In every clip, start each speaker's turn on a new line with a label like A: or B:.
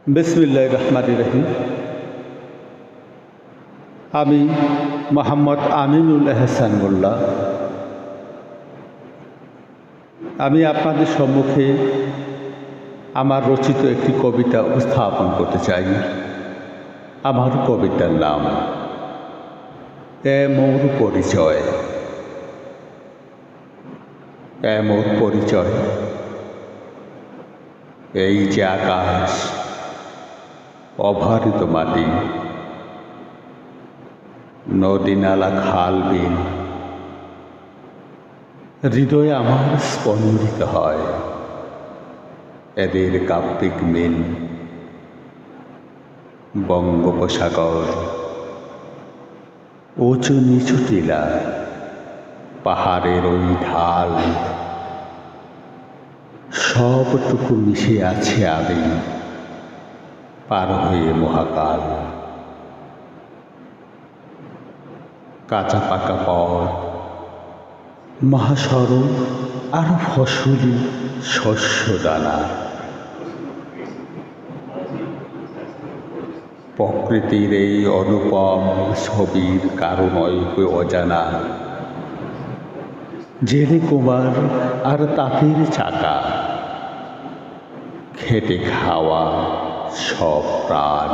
A: বিসমিল্লাহির রহমানির রহিম। আমি মোহাম্মদ আমিনুল এহসান মোল্লা। আমি আপনাদের সম্মুখে আমার রচিত একটি কবিতা উপস্থাপন করতে চাই। আমার কবিতার নাম এ মোর পরিচয়। এ মোর পরিচয়, এই যে আকাশ, অভারিত মাটি, নদী নালা খাল বিল, হৃদয়ে আমার স্পন্দিত হয় এদের কাব্যিক মিল। বঙ্গোপসাগর, উঁচু নিচু টিলা, পাহাড়ের ওই ঢাল, সবটুকু মিশে আছে আমি পার হয়ে মহাকাল। কাঁচা পাকা পথ, মহাসড়ক আর ফসলি শস্য দানা, প্রকৃতির এই অনুপম ছবির কারণ অজানা। জেলে কুমার আর তাঁতের চাকা, খেটে খাওয়া সব প্রাণ।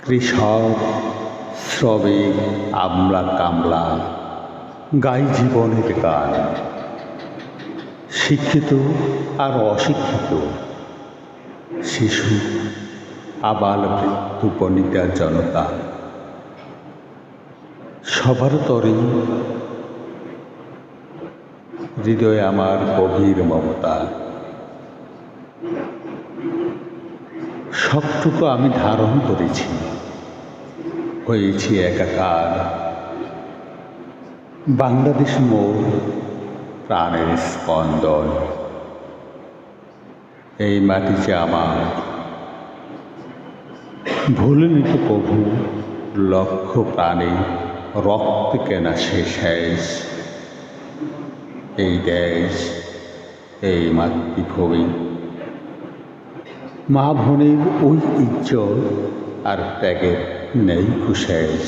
A: কৃষক, শ্রমিক, আমলা কামলা গাই জীবনের গান। শিক্ষিত আর অশিক্ষিত, শিশু আবাল বৃদ্ধ বনিতা জনতা, সবার তরে হৃদয়ে আমার গভীর মমতা। সবটুকু আমি ধারণ করেছি, হয়েছি একাকার। বাংলাদেশ মোর প্রাণের স্পন্দন, এই মাটি যে আমার। ভুলিনি তো প্রভু লক্ষ প্রাণে রক্ত কেনা শেষ। এই দেশ, এই মাতৃভূমি, মা বোনের ওই ইজ্জত আর ত্যাগের নেই কুশেষ,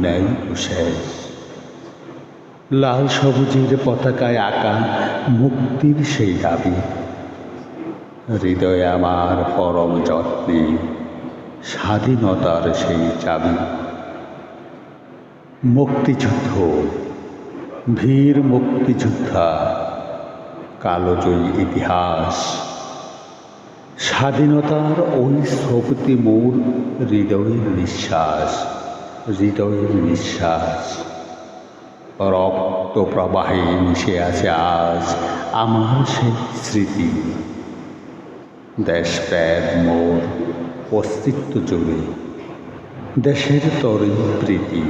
A: নেই কুশেষ। লাল সবুজের পতাকায় আঁকা মুক্তির সেই দাবি, হৃদয়ে আমার পরম যত্নে স্বাধীনতার সেই চাবি। মুক্তিযুদ্ধ, বীর মুক্তিযোদ্ধা, কালোজয়ী ইতিহাস, স্বাধীনতার ওই শক্তি মোর হৃদয়ের নিঃশ্বাস, হৃদয়ের নিঃশ্বাস। রক্ত প্রবাহে মিশে আছে আজ আমার সেই স্মৃতি। দেশপ্রেম মোর অস্তিত্ব জুড়ে, দেশের তরে প্রীতি।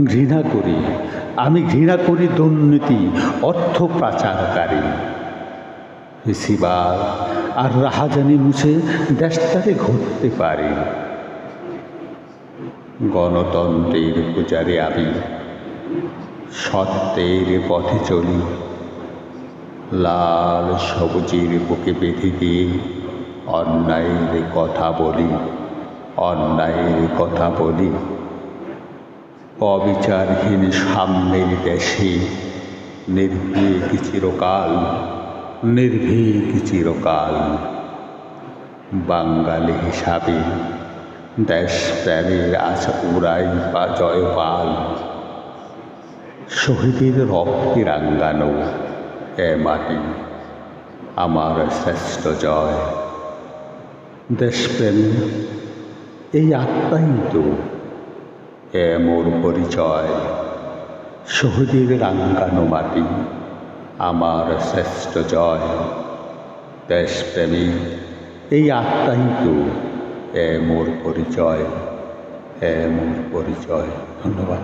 A: ঘৃণা করি, আমি ঘৃণা করি দুর্নীতি, অর্থ পাচারকারী। ফেসিবাদ আর রাহাজানি মুছে দেশটাকে ঘুরতে পারি। গণতন্ত্রের পূজারে আমি সত্যের পথে চলি। লাল সবুজের বুকে বেঁধে দিয়ে অন্যায়ের কথা বলি, অন্যায়ের কথা বলি। অবিচারহীন সাম্যের দেশে নির্ভীক চিরকাল, নির্ভীক চিরকাল। বাঙালি হিসাবে দেশপ্রেমের আছে উড়াই বা জয়পাল। শহীদের রক্তে রাঙ্গানো এ মাটি আমার শ্রেষ্ঠ জয়। দেশপ্রেমী এই আত্মাই তো এ মোর পরিচয়। শহীদের রাঙ্গানো মাটি আমার শ্রেষ্ঠ জয়। দেশপ্রেমী এই আত্মাই তো এ মোর পরিচয়, এ মোর পরিচয়। ধন্যবাদ।